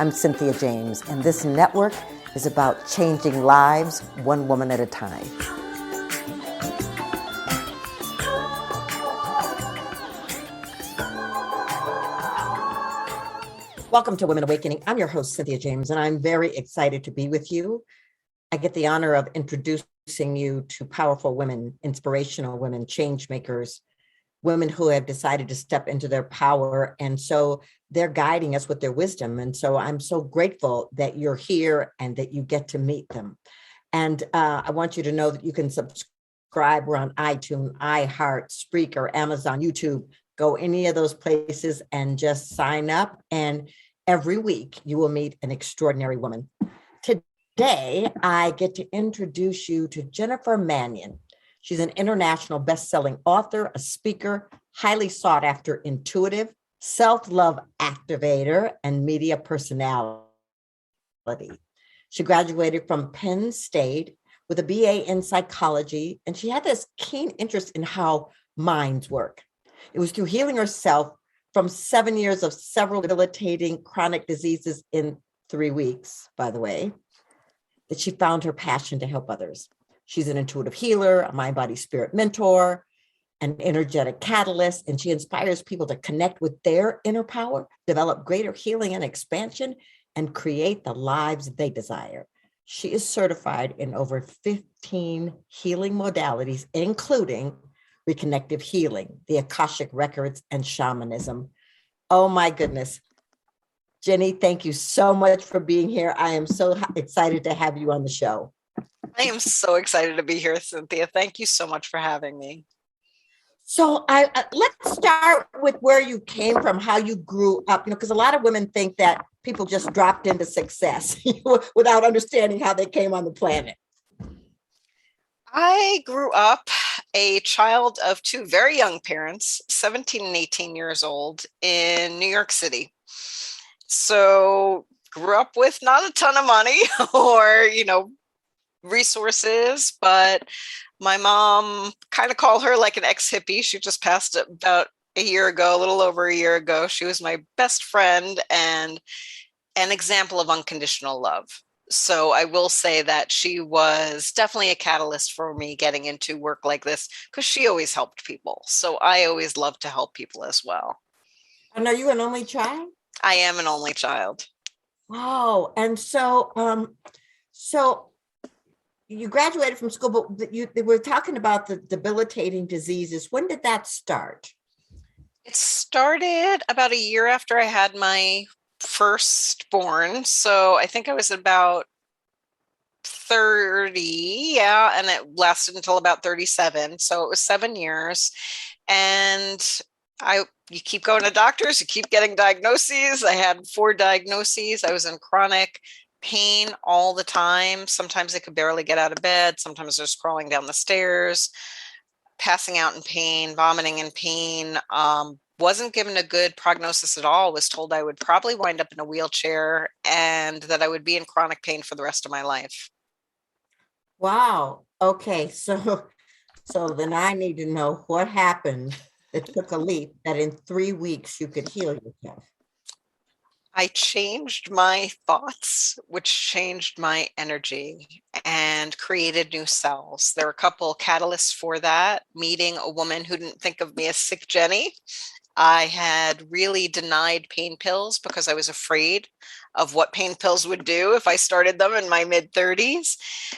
I'm Cynthia James, and this network is about changing lives one woman at a time. Welcome to Women Awakening. I'm your host, Cynthia James, and I'm very excited to be with you. I get the honor of introducing you to powerful women, inspirational women, change makers, women who have decided to step into their power. And so they're guiding us with their wisdom. And so I'm so grateful that you're here and that you get to meet them. And I want you to know that you can subscribe. We're on iTunes, iHeart, Spreaker, Amazon, YouTube. Go any of those places and just sign up. And every week you will meet an extraordinary woman. Today, I get to introduce you to Jennifer Mannion. She's an international best-selling author, a speaker, highly sought after intuitive, self-love activator, and media personality. She graduated from Penn State with a BA in psychology, and she had this keen interest in how minds work. It was through healing herself from 7 years of several debilitating chronic diseases in 3 weeks, by the way, that she found her passion to help others. She's an intuitive healer, a mind, body, spirit mentor, an energetic catalyst, and she inspires people to connect with their inner power, develop greater healing and expansion, and create the lives they desire. She is certified in over 15 healing modalities, including reconnective healing, the Akashic records, and shamanism. Oh my goodness. Jenny, thank you so much for being here. I am so excited to have you on the show. I am so excited to be here, Cynthia. Thank you so much for having me. So let's start with where you came from, how you grew up, because a lot of women think that people just dropped into success without understanding how they came on the planet. I grew up a child of two very young parents, 17 and 18 years old, in New York City. So grew up with not a ton of money or, resources, but my mom, kind of call her like an ex-hippie. She just passed about a year ago, a little over a year ago. She was my best friend and an example of unconditional love. So I will say that she was definitely a catalyst for me getting into work like this because she always helped people. So I always love to help people as well. And are you an only child? I am an only child. Oh, and so you graduated from school, but they were talking about the debilitating diseases. When did that start? It started about a year after I had my firstborn. So I think I was about 30, and it lasted until about 37. So it was 7 years. And you keep going to doctors, you keep getting diagnoses. I had 4 diagnoses. I was in chronic pain all the time. Sometimes I could barely get out of bed. Sometimes I was crawling down the stairs, passing out in pain, vomiting in pain. Wasn't given a good prognosis at all. Was told I would probably wind up in a wheelchair and that I would be in chronic pain for the rest of my life. Wow. Okay. So then I need to know what happened that took a leap that in 3 weeks you could heal yourself. I changed my thoughts, which changed my energy and created new cells. There were a couple catalysts for that. Meeting a woman who didn't think of me as sick Jenny. I had really denied pain pills because I was afraid of what pain pills would do if I started them in my mid-30s.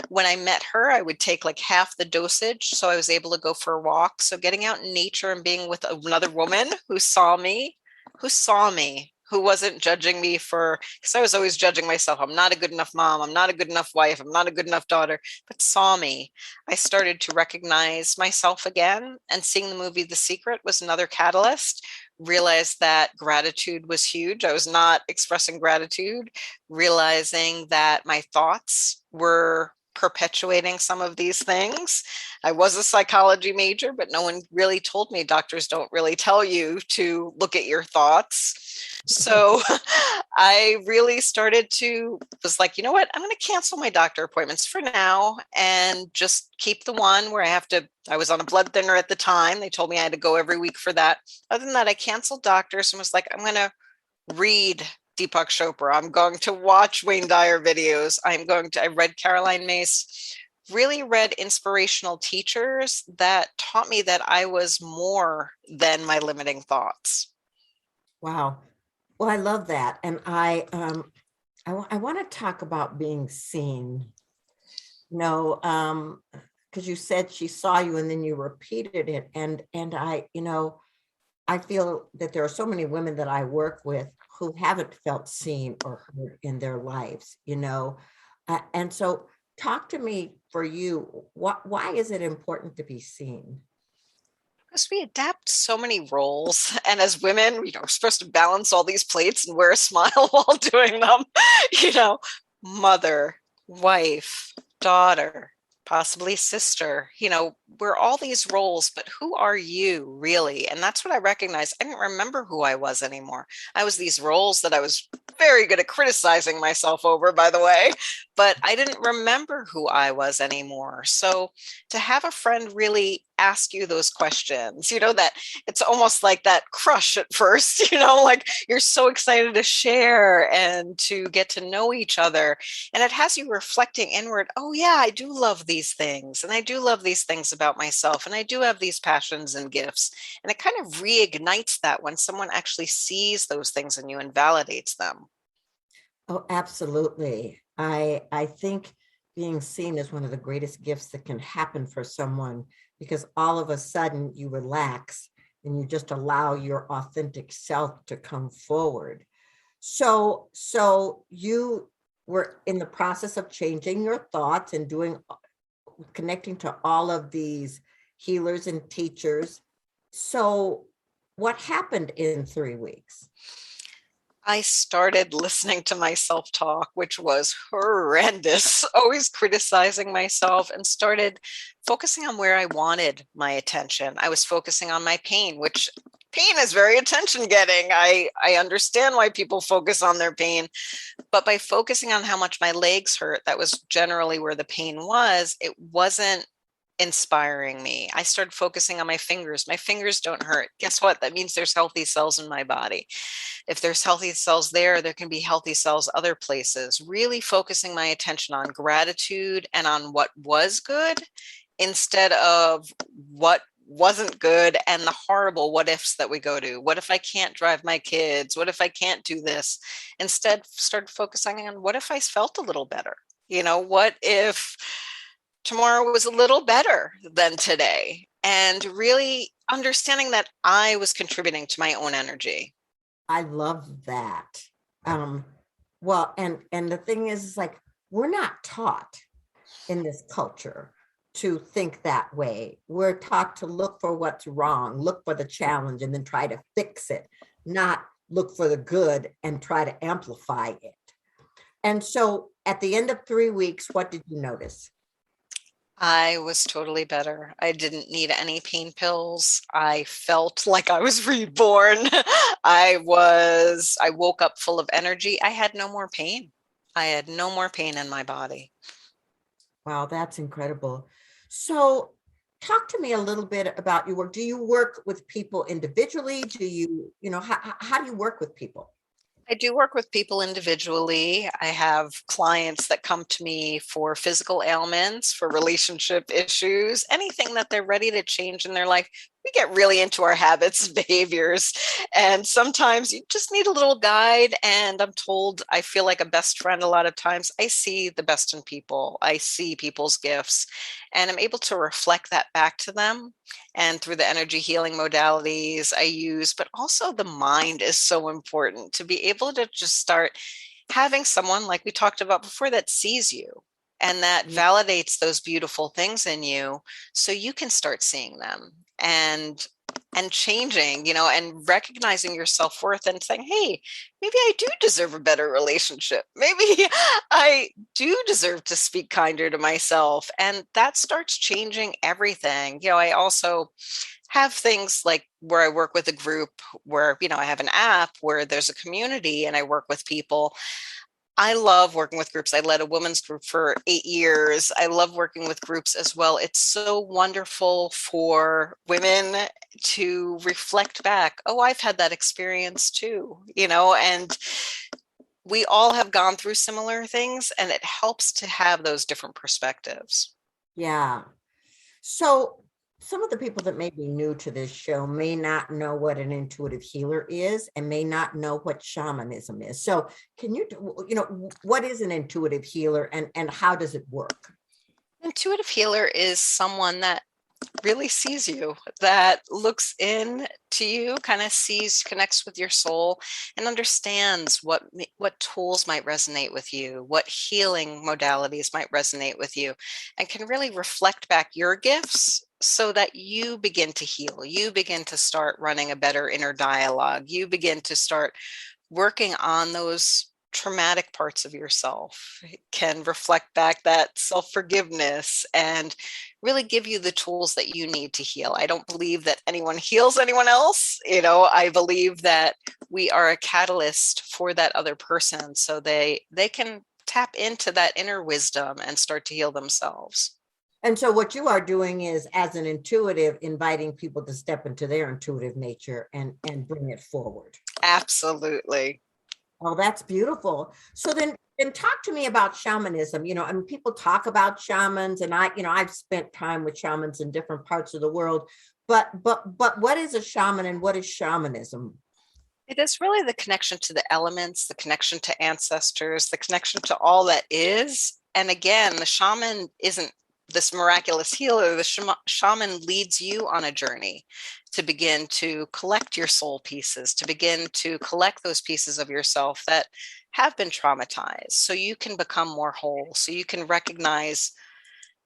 When I met her, I would take like half the dosage, so I was able to go for a walk. So getting out in nature and being with another woman who saw me, who wasn't judging me because I was always judging myself. I'm not a good enough mom. I'm not a good enough wife. I'm not a good enough daughter, but saw me. I started to recognize myself again, and seeing the movie The Secret was another catalyst. Realized that gratitude was huge. I was not expressing gratitude, realizing that my thoughts were perpetuating some of these things. I was a psychology major, but no one really told me. Doctors don't really tell you to look at your thoughts. So I really was like, you know what, I'm going to cancel my doctor appointments for now and just keep the one where I was on a blood thinner at the time. They told me I had to go every week for that. Other than that, I canceled doctors and was like, I'm going to read Deepak Chopra. I'm going to watch Wayne Dyer videos. I read Caroline Myss, really read inspirational teachers that taught me that I was more than my limiting thoughts. Wow. Well, I love that. And I want to talk about being seen. No, because you said she saw you and then you repeated it. And I feel that there are so many women that I work with who haven't felt seen or heard in their lives, and so talk to me for you. Why is it important to be seen? Because we adapt so many roles. And as women, we're supposed to balance all these plates and wear a smile while doing them, you know, mother, wife, daughter, possibly sister, we're all these roles, but who are you really? And that's what I recognized. I didn't remember who I was anymore. I was these roles that I was very good at criticizing myself over, by the way, but I didn't remember who I was anymore. So to have a friend really ask you those questions, that it's almost like that crush at first, like you're so excited to share and to get to know each other. And it has you reflecting inward. Oh, yeah, I do love these things. And I do love these things about myself. And I do have these passions and gifts. And it kind of reignites that when someone actually sees those things in you and validates them. Oh, absolutely. I think being seen is one of the greatest gifts that can happen for someone, because all of a sudden you relax and you just allow your authentic self to come forward. So you were in the process of changing your thoughts and connecting to all of these healers and teachers. So what happened in 3 weeks? I started listening to my self talk, which was horrendous, always criticizing myself, and started focusing on where I wanted my attention. I was focusing on my pain, which pain is very attention getting. I understand why people focus on their pain, but by focusing on how much my legs hurt, that was generally where the pain was. It wasn't inspiring me. I started focusing on my fingers. My fingers don't hurt. Guess what? That means there's healthy cells in my body. If there's healthy cells there can be healthy cells other places. Really focusing my attention on gratitude and on what was good instead of what wasn't good and the horrible what ifs that we go to. What if I can't drive my kids? What if I can't do this? Instead, started focusing on what if I felt a little better? What if tomorrow was a little better than today? And really understanding that I was contributing to my own energy. I love that. Um, well, and the thing is like, we're not taught in this culture to think that way. We're taught to look for what's wrong, look for the challenge, and then try to fix it, not look for the good and try to amplify it. And so at the end of 3 weeks, what did you notice? I was totally better. I didn't need any pain pills. I felt like I was reborn. I woke up full of energy. I had no more pain. I had no more pain in my body. Wow, that's incredible. So talk to me a little bit about your work. Do you work with people individually? How do you work with people? I do work with people individually. I have clients that come to me for physical ailments, for relationship issues, anything that they're ready to change in their life. We get really into our habits and behaviors. And sometimes you just need a little guide. And I'm told I feel like a best friend a lot of times. I see the best in people. I see people's gifts, and I'm able to reflect that back to them. And through the energy healing modalities I use, but also the mind is so important to be able to just start having someone like we talked about before that sees you and that validates those beautiful things in you so you can start seeing them and changing, and recognizing your self-worth and saying, hey, maybe I do deserve a better relationship. Maybe I do deserve to speak kinder to myself. And that starts changing everything. I also have things like where I work with a group where, I have an app where there's a community and I work with people. I love working with groups. I led a women's group for 8 years. I love working with groups as well. It's so wonderful for women to reflect back. Oh, I've had that experience too, and we all have gone through similar things, and it helps to have those different perspectives. Yeah. So some of the people that may be new to this show may not know what an intuitive healer is and may not know what shamanism is. So can you, what is an intuitive healer and how does it work? Intuitive healer is someone that really sees you, that looks in to you, kind of sees, connects with your soul, and understands what tools might resonate with you, what healing modalities might resonate with you, and can really reflect back your gifts so that you begin to heal. You begin to start running a better inner dialogue. You begin to start working on those traumatic parts of yourself. It can reflect back that self-forgiveness and really give you the tools that you need to heal. I don't believe that anyone heals anyone else. I believe that we are a catalyst for that other person so they can tap into that inner wisdom and start to heal themselves. And so what you are doing is, as an intuitive, inviting people to step into their intuitive nature and bring it forward. Absolutely. Oh, that's beautiful. So then talk to me about shamanism. I mean, people talk about shamans, and I've spent time with shamans in different parts of the world. But what is a shaman and what is shamanism? It is really the connection to the elements, the connection to ancestors, the connection to all that is. And again, the shaman isn't this miraculous healer. The shaman leads you on a journey to begin to collect your soul pieces, to begin to collect those pieces of yourself that have been traumatized, so you can become more whole, so you can recognize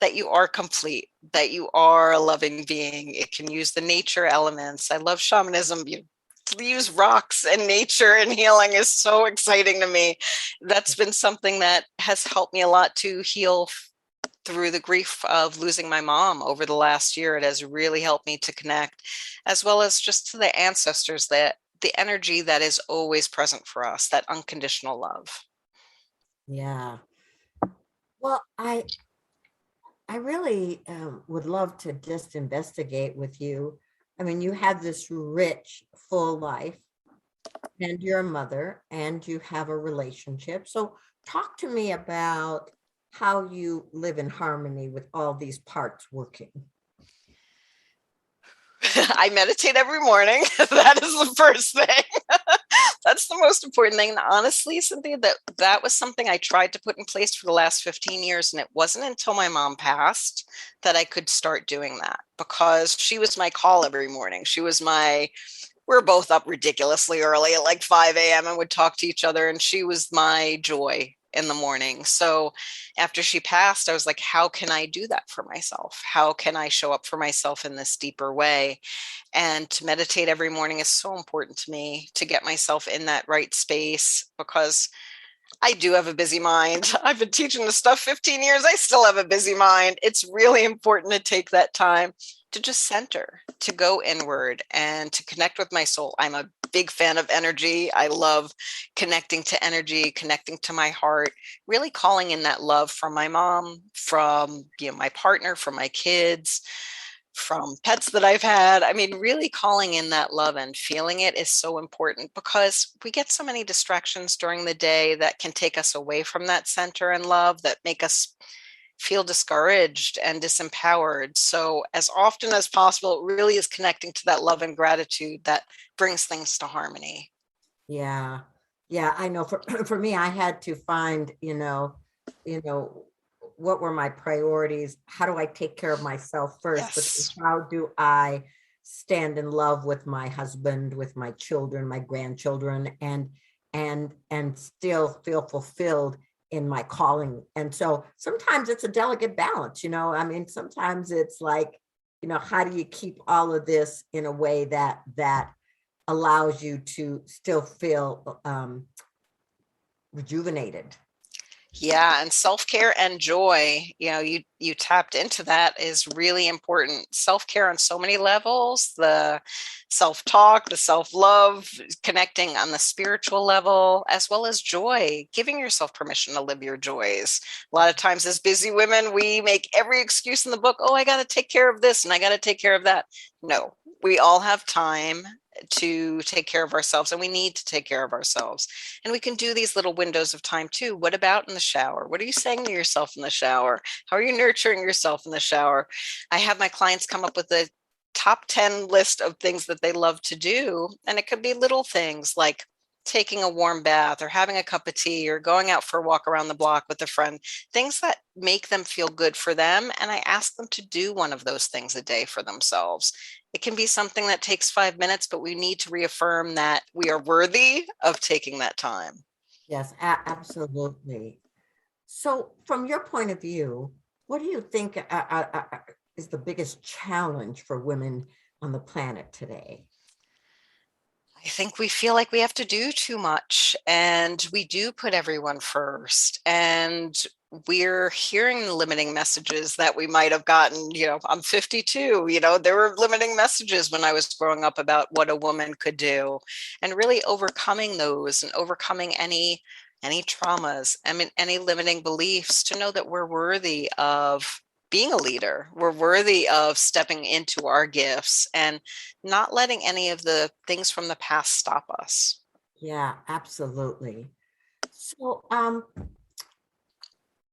that you are complete, that you are a loving being. It can use the nature elements. I love shamanism. To use rocks and nature and healing is so exciting to me. That's been something that has helped me a lot to heal through the grief of losing my mom over the last year. It has really helped me to connect, as well as just to the ancestors, that the energy that is always present for us, that unconditional love. Yeah. Well, I really would love to just investigate with you. I mean, you have this rich, full life, and you're a mother, and you have a relationship. So talk to me about how you live in harmony with all these parts working. I meditate every morning. That is the first thing. That's the most important thing. And honestly, Cynthia, that was something I tried to put in place for the last 15 years. And it wasn't until my mom passed that I could start doing that, because she was my call every morning. We're both up ridiculously early at like 5 a.m. and would talk to each other. And she was my joy in the morning. So after she passed, I was like, how can I do that for myself? How can I show up for myself in this deeper way? And to meditate every morning is so important to me, to get myself in that right space, because I do have a busy mind. I've been teaching this stuff 15 years. I still have a busy mind. It's really important to take that time to just center, to go inward and to connect with my soul. I'm a big fan of energy. I love connecting to energy, connecting to my heart, really calling in that love from my mom, from my partner, from my kids, from pets that I've had. I mean, really calling in that love and feeling it is so important, because we get so many distractions during the day that can take us away from that center and love, that make us feel discouraged and disempowered. So as often as possible, it really is connecting to that love and gratitude that brings things to harmony. Yeah. Yeah, I know for me, I had to find, what were my priorities? How do I take care of myself first? Yes. But how do I stand in love with my husband, with my children, my grandchildren, and still feel fulfilled in my calling? And so sometimes it's a delicate balance, I mean, sometimes it's like, how do you keep all of this in a way that allows you to still feel rejuvenated? Yeah, and self-care and joy, you tapped into that, is really important. Self-care on so many levels, the self-talk, the self-love, connecting on the spiritual level, as well as joy, giving yourself permission to live your joys. A lot of times as busy women, we make every excuse in the book. Oh, I got to take care of this and I got to take care of that. No, we all have time. to take care of ourselves, and we need to take care of ourselves. And we can do these little windows of time too. What about in the shower? What are you saying to yourself in the shower? How are you nurturing yourself in the shower? I have my clients come up with a top 10 list of things that they love to do. And it could be little things like taking a warm bath or having a cup of tea or going out for a walk around the block with a friend, things that make them feel good for them. And I ask them to do one of those things a day for themselves. It can be something that takes 5 minutes, but we need to reaffirm that we are worthy of taking that time. Yes, absolutely. So from your point of view, what do you think is the biggest challenge for women on the planet today? I think we feel like we have to do too much, and we do put everyone first. And we're hearing limiting messages that we might have gotten. I'm 52, there were limiting messages when I was growing up about what a woman could do, and really overcoming those and overcoming any traumas, I mean, any limiting beliefs, to know that we're worthy of being a leader. We're worthy of stepping into our gifts and not letting any of the things from the past stop us. Yeah, absolutely. So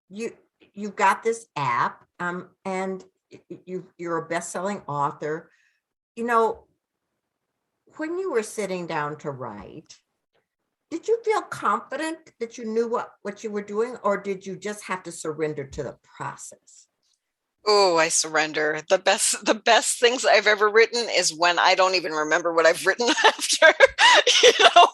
you've got this app, and you're a best-selling author. When you were sitting down to write, did you feel confident that you knew what you were doing, or did you just have to surrender to the process? Oh, I surrender. The best things I've ever written is when I don't even remember what I've written after. you know,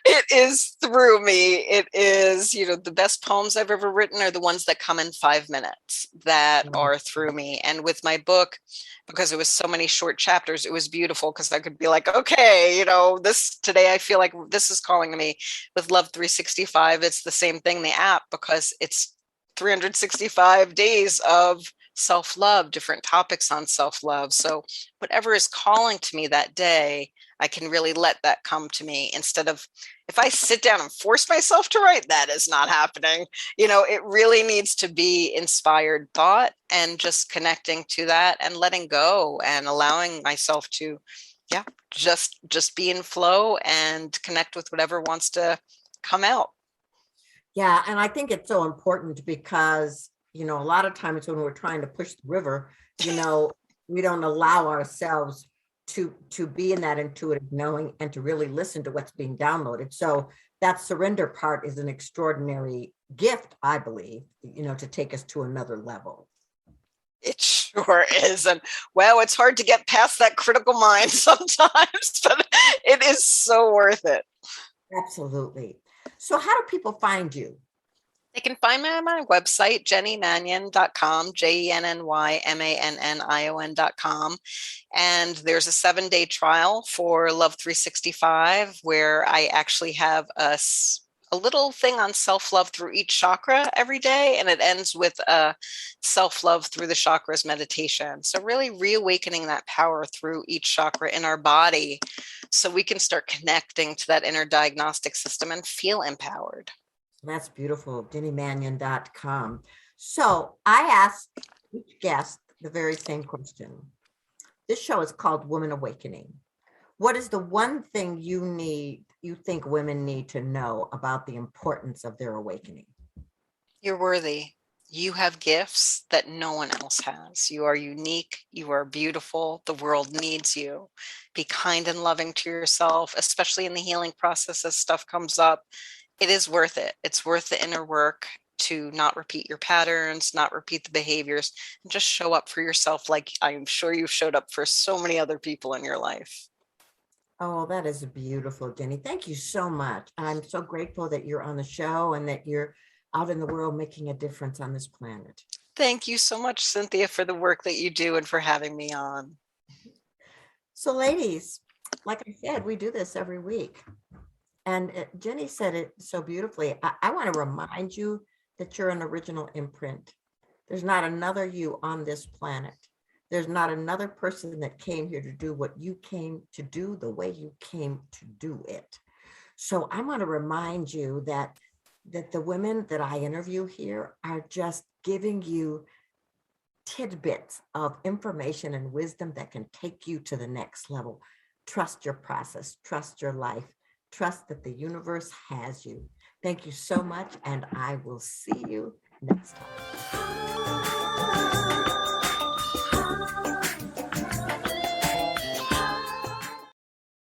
it is through me. It is, the best poems I've ever written are the ones that come in 5 minutes, that are through me. And with my book, because it was so many short chapters, it was beautiful because I could be like, okay, this today I feel like this is calling to me. With Love 365, it's the same thing, the app, because it's 365 days of self-love, different topics on self-love. So whatever is calling to me that day, I can really let that come to me, instead of, if I sit down and force myself to write, that is not happening. It really needs to be inspired thought, and just connecting to that and letting go and allowing myself to, yeah, just be in flow and connect with whatever wants to come out. Yeah, and I think it's so important because, a lot of times when we're trying to push the river, we don't allow ourselves to be in that intuitive knowing and to really listen to what's being downloaded. So that surrender part is an extraordinary gift, I believe, to take us to another level. It sure is. And wow, it's hard to get past that critical mind sometimes, but it is so worth it. Absolutely. So how do people find you? They can find me on my website, jennymannion.com, JennyMannion.com. And there's a 7-day trial for Love 365, where I actually have a little thing on self-love through each chakra every day. And it ends with a self-love through the chakras meditation. So really reawakening that power through each chakra in our body, so we can start connecting to that inner diagnostic system and feel empowered. That's beautiful, JennyMannion.com. So I asked each guest the very same question. This show is called Woman Awakening. What is the one thing you think women need to know about the importance of their awakening? You're worthy. You have gifts that no one else has. You are unique. You are beautiful. The world needs you. Be kind and loving to yourself, especially in the healing process as stuff comes up. It is worth it. It's worth the inner work to not repeat your patterns, not repeat the behaviors, and just show up for yourself like I'm sure you've showed up for so many other people in your life. Oh, that is beautiful, Jenny. Thank you so much. I'm so grateful that you're on the show and that you're out in the world making a difference on this planet. Thank you so much, Cynthia, for the work that you do and for having me on. So ladies, like I said, we do this every week. And Jenny said it so beautifully. I want to remind you that you're an original imprint. There's not another you on this planet. There's not another person that came here to do what you came to do the way you came to do it. So I want to remind you that the women that I interview here are just giving you tidbits of information and wisdom that can take you to the next level. Trust your process, trust your life, trust that the universe has you. Thank you so much, and I will see you next time.